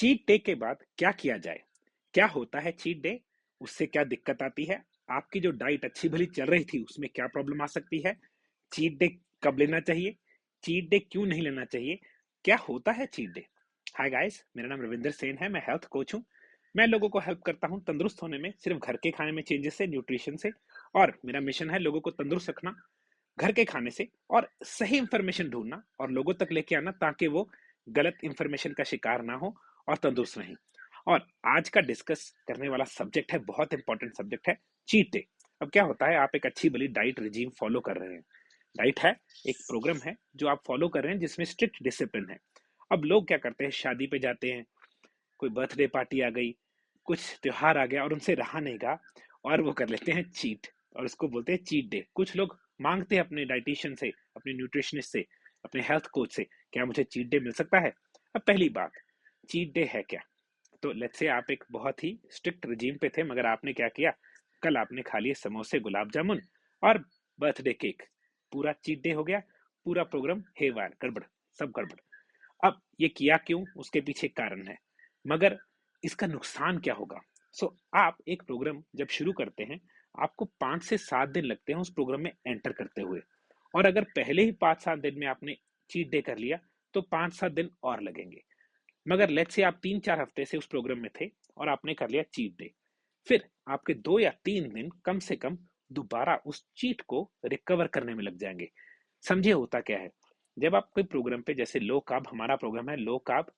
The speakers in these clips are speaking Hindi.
चीट डे के बाद क्या किया जाए? क्या होता है चीट डे? उससे क्या दिक्कत आती है? आपकी जो डाइट अच्छी भली चल रही थी उसमें क्या प्रॉब्लम आ सकती है? चीट डे कब लेना चाहिए? चीट डे क्यों नहीं लेना चाहिए? क्या होता है चीट डे? हाय गाइस, मेरा नाम रविंदर सेन है। मैं हेल्थ कोच हूँ। मैं लोगों को हेल्प करता हूँ तंदुरुस्त होने में, सिर्फ घर के खाने में चेंजेस से, न्यूट्रिशन से। और मेरा मिशन है लोगों को तंदुरुस्त रखना घर के खाने से, और सही इंफॉर्मेशन ढूंढना और लोगों तक लेके आना ताकि वो गलत इंफॉर्मेशन का शिकार ना हो और तंदुरुस्त रहें। और आज का डिस्कस करने वाला सब्जेक्ट है, बहुत इंपॉर्टेंट सब्जेक्ट है, चीट डे। अब क्या होता है, आप एक अच्छी भली डाइट रिजीम फॉलो कर रहे हैं। डाइट है, एक प्रोग्राम है जो आप फॉलो कर रहे हैं जिसमें स्ट्रिक्ट डिसिप्लिन है। अब लोग क्या करते हैं, शादी पे जाते हैं, कोई बर्थडे पार्टी आ गई, कुछ त्योहार आ गया और उनसे रहा नहीं गया, और वो कर लेते हैं चीट, और उसको बोलते हैं चीट डे। कुछ लोग मांगते हैं अपने डाइटिशियन से, अपने न्यूट्रिशनिस्ट से, अपने हेल्थ कोच से, क्या मुझे चीट डे मिल सकता है? अब पहली बात, चीट डे है क्या? तो लेट्स से आप एक बहुत ही स्ट्रिक्ट रिजीम पे थे, मगर आपने क्या किया, कल आपने खा लिए समोसे, गुलाब जामुन और बर्थडे केक। पूरा चीट डे हो गया, पूरा प्रोग्राम हेवार, गड़बड़, सब गड़बड़। अब ये किया क्यों, उसके पीछे एक कारण है, मगर इसका नुकसान क्या होगा? आप एक प्रोग्राम जब शुरू करते हैं, आपको 5 से 7 दिन लगते हैं उस प्रोग्राम में एंटर करते हुए। और अगर पहले ही 5-7 दिन में आपने चीट डे कर लिया तो 5-7 दिन और लगेंगे। मगर लेट्स से आप 3-4 हफ्ते से उस प्रोग्राम में थे और आपने कर लिया चीट डे, फिर आपके 2 या 3 दिन कम से कम दोबारा उस चीट को रिकवर करने में लग जाएंगे। समझिए होता क्या है, जब आप कोई प्रोग्राम पे, जैसे लो कार्ब, हमारा प्रोग्राम है लो कार्ब,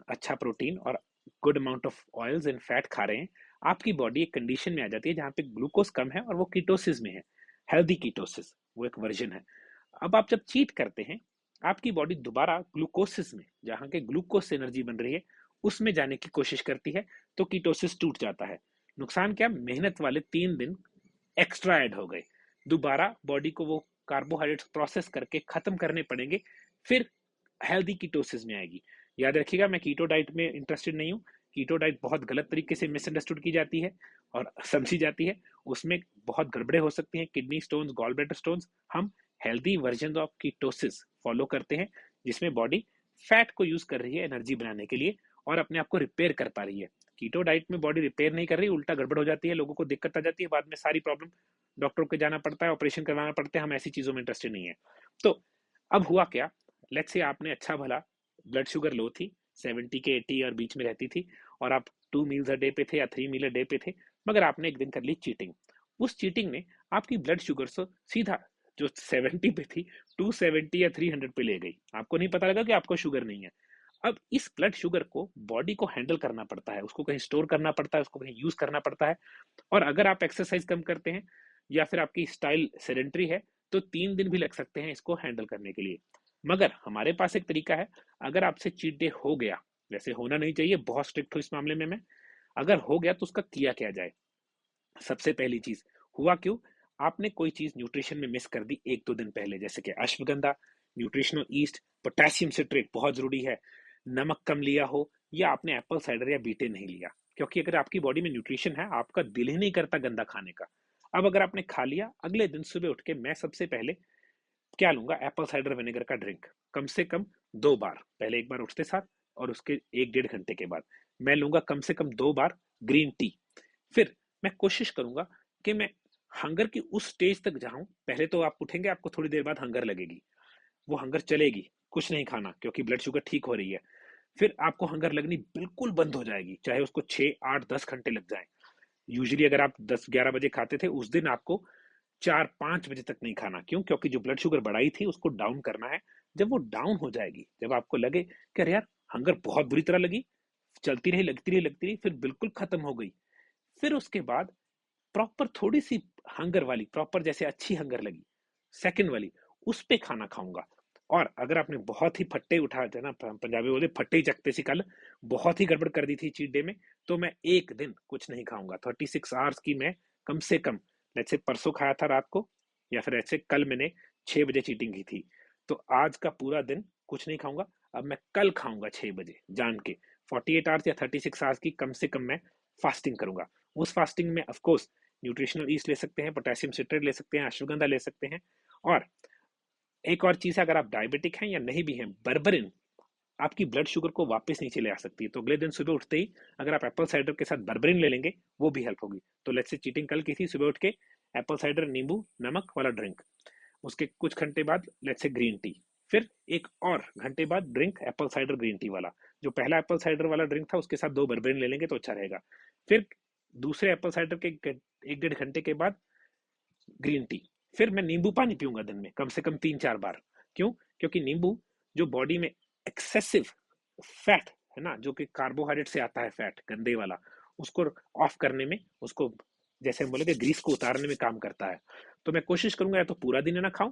अच्छा प्रोटीन और good amount of oils and fat खा रहे हैं, आपकी बॉडी एक कंडीशन में आ जाती है जहाँ पे ग्लूकोज कम है और वो कीटोसिस में है, हेल्दी कीटोसिस, वो एक वर्जन है। अब आप जब चीट करते हैं, आपकी बॉडी दोबारा ग्लूकोसिस में, जहाँ के ग्लूकोज से एनर्जी बन रही है, उसमें जाने की कोशिश करती है, तो कीटोसिस टूट जाता है। नुकसान क्या, मेहनत वाले 3 दिन एक्स्ट्रा ऐड हो गए। दोबारा बॉडी को वो कार्बोहाइड्रेट्स प्रोसेस करके खत्म करने पड़ेंगे, फिर हेल्दी कीटोसिस में आएगी। याद रखिएगा, मैं कीटो डाइट में इंटरेस्टेड नहीं हूँ। कीटो डाइट बहुत गलत तरीके से मिसअंडरस्टूड की जाती है और समझी जाती है। उसमें बहुत गड़बड़े हो सकती हैं, kidney stones, gall bladder stones. हम healthy version of ketosis follow करते हैं, जिसमें बॉडी फैट को यूज कर रही है एनर्जी बनाने के लिए और अपने आप को रिपेयर कर पा रही है। कीटो डाइट में बॉडी रिपेयर नहीं कर रही, उल्टा गड़बड़ हो जाती है, लोगों को दिक्कत आ जाती है, बाद में सारी प्रॉब्लम, डॉक्टरों के जाना पड़ता है, ऑपरेशन करवाना पड़ता है। हम ऐसी चीजों में इंटरेस्टेड नहीं है। तो अब हुआ क्या, लेट्स से आपने अच्छा भला, ब्लड शुगर लो थी, 70 के 80 और बीच में रहती थी, और आप 2 मील्स अ डे पे थे या 3 मील अ डे पे थे, मगर आपने एक दिन कर ली चीटिंग। उस चीटिंग ने आपकी ब्लड शुगर से सीधा, जो 70 पे थी, 270 या 300 पे ले गई। आपको नहीं पता लगा कि आपको शुगर नहीं है। अब इस ब्लड शुगर को बॉडी को हैंडल करना पड़ता है, उसको कहीं स्टोर करना पड़ता है, उसको कहीं यूज करना पड़ता है। और अगर आप एक्सरसाइज कम करते हैं या फिर आपकी स्टाइल सेडेंट्री है, तो 3 दिन भी लग सकते हैं इसको हैंडल करने के लिए। मगर हमारे पास एक तरीका है, अगर आपसे चीट डे हो गया, वैसे होना नहीं चाहिए, बहुत स्ट्रिक्ट हूं इस मामले में मैं, अगर हो गया तो उसका किया क्या जाए? सबसे पहली चीज, हुआ क्यों, आपने कोई चीज न्यूट्रिशन में मिस कर दी 1-2 दिन पहले, जैसे कि ashwagandha, nutritional east, potassium citrate बहुत जरूरी है, नमक कम लिया हो, या आपने एप्पल साइडर या बीटे नहीं लिया। क्योंकि अगर आपकी बॉडी में न्यूट्रिशन है, आपका दिल ही नहीं करता गंदा खाने का। अब अगर आपने खा लिया, अगले दिन सुबह उठ के मैं सबसे पहले क्या लूंगा, एप्पल साइडर विनेगर का ड्रिंक, कम से कम 2 बार, पहले एक बार उठते साथ और उसके 1-1.5 घंटे के बाद मैं लूंगा कम से कम 2 बार ग्रीन टी। फिर मैं कोशिश करूंगा कि मैं हंगर की उस स्टेज तक जाऊं, पहले तो आप उठेंगे, आपको थोड़ी देर बाद हंगर लगेगी, वो हंगर चलेगी, कुछ नहीं खाना क्योंकि ब्लड शुगर ठीक हो रही है। फिर आपको हंगर लगनी बिल्कुल बंद हो जाएगी, चाहे उसको 6-8-10 घंटे लग जाए। यूजुअली अगर आप 10-11 बजे खाते थे, उस दिन आपको 4-5 बजे तक नहीं खाना। क्यों? क्योंकि जो ब्लड शुगर बढ़ाई थी उसको डाउन करना है। जब वो डाउन हो जाएगी, जब आपको लगे कि अरे यार, हंगर बहुत बुरी तरह लगी, चलती रही, लगती रही, लगती रही, फिर बिल्कुल खत्म हो गई, फिर उसके बाद प्रॉपर थोड़ी सी हंगर वाली, प्रॉपर जैसे अच्छी हंगर लगी, सेकंड वाली, उस पे खाना खाऊंगा। और अगर आपने बहुत ही फट्टे उठा थे ना, पंजाबी बोले फट्टे ही चकते सी कल, बहुत ही गड़बड़ कर दी थी चीट डे में, तो मैं एक दिन कुछ नहीं खाऊंगा। 36 आवर्स की मैं कम से कम, जैसे परसों खाया था रात को, या फिर ऐसे कल मैंने 6 बजे चीटिंग की थी, तो आज का पूरा दिन कुछ नहीं खाऊंगा। अब मैं कल खाऊंगा 6 बजे जान के। 48 आवर्स या 36 आवर्स की कम से कम मैं फास्टिंग करूंगा। उस फास्टिंग में ऑफकोर्स न्यूट्रिशनल ईस्ट ले सकते हैं, पोटेशियम सिट्रेट ले सकते हैं, अश्वगंधा ले सकते हैं। और एक और चीज है, अगर आप डायबिटिक हैं या नहीं भी हैं, बर्बरिन आपकी ब्लड शुगर को वापस नीचे ले आ सकती है। तो अगले दिन सुबह उठते ही अगर आप एप्पल साइडर के साथ बर्बरिन ले लेंगे, वो भी हेल्प होगी। तो लेट्स से चीटिंग कल की थी, सुबह उठ के एप्पल साइडर नींबू नमक वाला ड्रिंक, उसके कुछ घंटे बाद लेट्स से ग्रीन टी, फिर एक और घंटे बाद drink Apple cider green tea वाला। जो पहला एप्पल साइडर वाला ड्रिंक था उसके साथ 2 बर्बरिन ले लेंगे तो अच्छा रहेगा। फिर दूसरे एप्पल साइडर के 1 डेढ़ घंटे के बाद ग्रीन टी। फिर मैं नींबू पानी पीऊंगा दिन में कम से कम 3-4 बार। क्यों? क्योंकि नींबू जो बॉडी में एक्सेसिव फैट है ना, जो कि कार्बोहाइड्रेट से आता है फैट गंदे वाला, उसको ऑफ करने में, उसको जैसे हम बोले कि ग्रीस को उतारने में काम करता है। तो मैं कोशिश करूंगा या तो पूरा दिन ना खाऊं,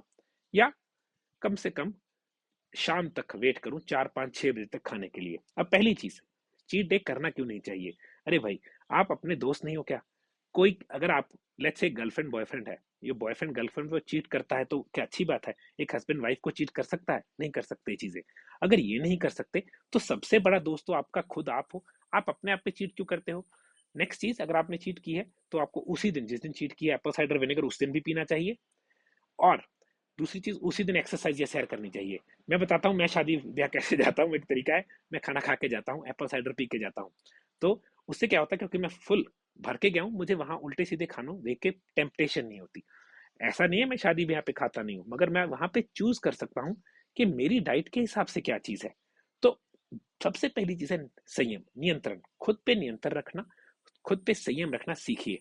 या कम से कम शाम तक वेट करूं 4-5-6 बजे तक खाने के लिए। अब पहली चीज, चीट डे करना क्यों नहीं चाहिए? अरे भाई, आप अपने दोस्त नहीं हो क्या? कोई अगर आप लेट्स से गर्लफ्रेंड बॉयफ्रेंड है, ये बॉयफ्रेंड गर्लफ्रेंड को चीट करता है तो क्या अच्छी बात है? एक हस्बैंड वाइफ को चीट कर सकता है? नहीं कर सकते चीजें। अगर ये नहीं कर सकते तो सबसे बड़ा दोस्त तो आपका खुद आप हो। आप अपने आप पे चीट क्यों करते हो? नेक्स्ट चीज, अगर आपने चीट की है तो आपको उसी दिन, जिस दिन चीट किया एप्पल साइडर विनेगर, उस दिन भी पीना चाहिए। और दूसरी चीज, उसी दिन एक्सरसाइज या सैर करनी चाहिए। मैं बताता हूँ मैं शादी ब्याह कैसे जाता हूँ, एक तरीका है, मैं खाना खा के जाता हूँ, एप्पल साइडर पी के जाता हूँ। तो उससे क्या होता है, क्योंकि मैं फुल भर के गया हूँ, मुझे वहां उल्टे सीधे खानों देख के टेम्पटेशन नहीं होती। ऐसा नहीं है मैं शादी ब्याह पे खाता नहीं हूँ, मगर मैं वहां पे चूज कर सकता हूँ कि मेरी डाइट के हिसाब से क्या चीज है। तो सबसे पहली चीज है संयम, नियंत्रण, खुद पे नियंत्रण रखना, खुद पे संयम रखना सीखिए।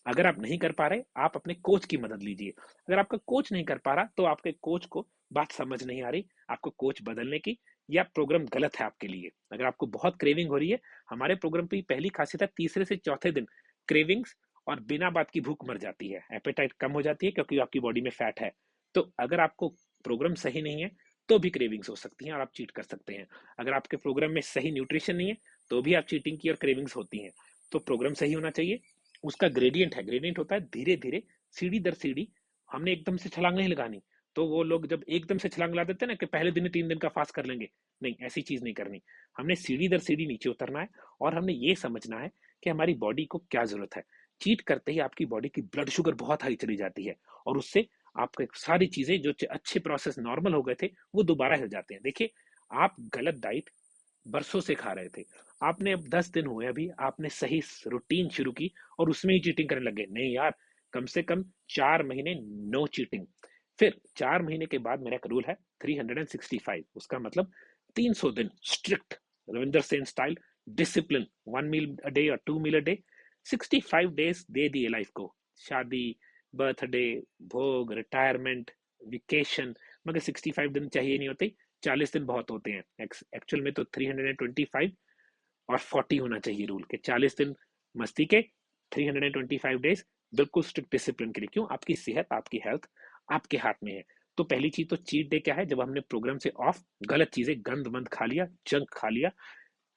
अगर आप नहीं कर पा रहे, आप अपने कोच की मदद लीजिए। अगर आपका कोच नहीं कर पा रहा तो आपके कोच को बात समझ नहीं आ रही, आपको कोच बदलने की, या प्रोग्राम गलत है आपके लिए। अगर आपको बहुत क्रेविंग हो रही है, हमारे प्रोग्राम की पहली खासियत है तीसरे से चौथे दिन क्रेविंग्स और बिना बात की भूख मर जाती है, एपेटाइट कम हो जाती है, क्योंकि आपकी बॉडी में फैट है। तो अगर आपको प्रोग्राम सही नहीं है तो भी क्रेविंग्स हो सकती हैं और आप चीट कर सकते हैं। अगर आपके प्रोग्राम में सही न्यूट्रिशन नहीं है तो भी आप चीटिंग की और क्रेविंग्स होती हैं। तो प्रोग्राम सही होना चाहिए। उसका ग्रेडियंट है, ग्रेडियंट होता है धीरे धीरे, सीढ़ी दर सीढ़ी। हमने एकदम से छलांग नहीं लगानी। तो वो लोग जब एकदम से छलांग ला देते हैं ना कि पहले दिन 3 दिन का फास्ट कर लेंगे, नहीं, ऐसी चीज नहीं करनी। हमने सीढ़ी दर सीढ़ी नीचे उतरना है और हमने ये समझना है कि हमारी बॉडी को क्या जरूरत है। चीट करते ही आपकी बॉडी की ब्लड शुगर बहुत हाई चली जाती है और उससे आपके सारी चीजें जो अच्छे प्रोसेस नॉर्मल हो गए थे वो दोबारा हो जाते हैं। देखिए, आप गलत डाइट बरसों से खा रहे थे, आपने अब 10 दिन हुए, अभी आपने सही रूटीन शुरू की और उसमें ही चीटिंग करने लगे। नहीं यार, कम से कम 4 महीने नो चीटिंग। फिर 4 महीने के बाद मेरा एक रूल है 365, उसका मतलब 300 दिन strict Ravinder Sen style discipline, 1 meal a day और 2 मील अ डे, 65 डेज दे दिए लाइफ को। शादी, बर्थडे, भोग, रिटायरमेंट, वेकेशन, मगर 65 दिन चाहिए नहीं होते, 40 दिन बहुत होते हैं। एक्चुअल में तो 325 और 40 होना चाहिए रूल, के 40 दिन मस्ती के, 325 डेज बिल्कुल स्ट्रिक्ट डिसिप्लिन के लिए। क्यों? आपकी सेहत, आपकी हेल्थ आपके हाथ में है। तो पहली चीज तो चीट डे क्या है, जब हमने प्रोग्राम से ऑफ गलत चीजें, गंद मंद खा लिया, जंक खा लिया,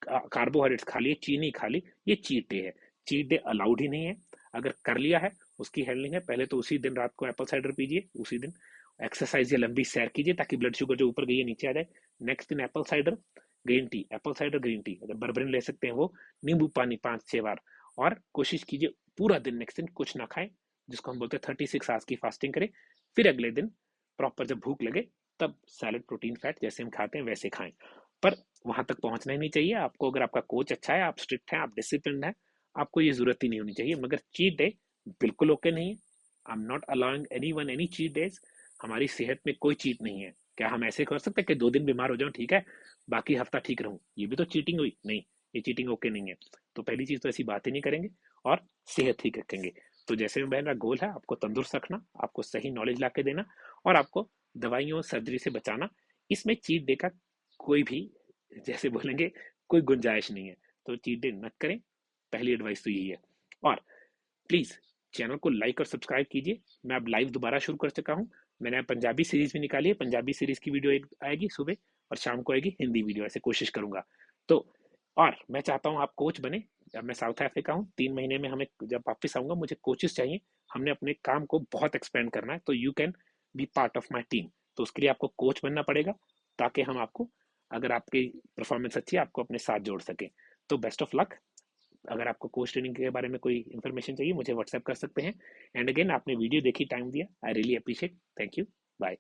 कार्बोहाइड्रेट्स खा लिए, चीनी खा ली, ये चीट डे है। चीट डे अलाउड ही नहीं है। अगर कर लिया है, उसकी हेल्डिंग है, पहले तो उसी दिन रात को एप्पल साइडर पीजिए, उसी दिन एक्सरसाइज या लंबी सैर कीजिए ताकि ब्लड शुगर जो ऊपर गई है नीचे आ जाए। नेक्स्ट दिन Apple cider green tea, Apple cider green tea, अगर बर्बरिन ले सकते हैं वो, नींबू पानी 5-6 बार। और कोशिश कीजिए पूरा दिन नेक्स्ट दिन कुछ ना खाएं, जिसको हम बोलते हैं 36 आवर्स की फास्टिंग करें। फिर अगले दिन प्रॉपर जब भूख लगे तब सैलड, प्रोटीन, फैट जैसे हम खाते हैं वैसे खाएं। पर वहां तक पहुंचना ही नहीं चाहिए आपको। अगर आपका कोच अच्छा है, आप स्ट्रिक्ट हैं, आप डिसिप्लिन है, आपको ये जरूरत ही नहीं होनी चाहिए। मगर चीट डे बिल्कुल ओके नहीं है। I am not allowing any one any cheat days. हमारी सेहत में कोई चीट नहीं है। क्या हम ऐसे कर सकते हैं कि 2 दिन बीमार हो जाऊं, ठीक है, बाकी हफ्ता ठीक रहूं? ये भी तो चीटिंग हुई। नहीं, ये चीटिंग ओके नहीं है। तो पहली चीज तो ऐसी बात ही नहीं करेंगे और सेहत ठीक रखेंगे। तो जैसे मेरा गोल है आपको तंदुरुस्त रखना, आपको सही नॉलेज ला के देना और आपको दवाइयों सर्जरी से बचाना। इसमें चीट डे का कोई भी, जैसे बोलेंगे, कोई गुंजाइश नहीं है। तो चीट डे मत करें, पहली एडवाइस तो यही है। और प्लीज चैनल को लाइक और सब्सक्राइब कीजिए। मैं अब लाइव दोबारा शुरू कर चुका हूँ। मैंने पंजाबी सीरीज भी निकाली है, पंजाबी सीरीज की वीडियो एक आएगी सुबह और शाम को आएगी हिंदी वीडियो, ऐसे कोशिश करूंगा। तो और मैं चाहता हूँ आप कोच बने। अब मैं साउथ अफ्रीका हूँ, 3 महीने में हमें जब वापस आऊंगा मुझे कोचेस चाहिए। हमने अपने काम को बहुत एक्सपेंड करना है, तो you can be part of my team. तो उसके लिए आपको कोच बनना पड़ेगा ताकि हम आपको, अगर आपकी परफॉर्मेंस अच्छी है, आपको अपने साथ जोड़ सके। तो बेस्ट ऑफ लक। अगर आपको कोच ट्रेनिंग के बारे में कोई इन्फॉर्मेशन चाहिए मुझे व्हाट्सएप कर सकते हैं। एंड अगेन, आपने वीडियो देखी, टाइम दिया, I really appreciate. Thank you, bye.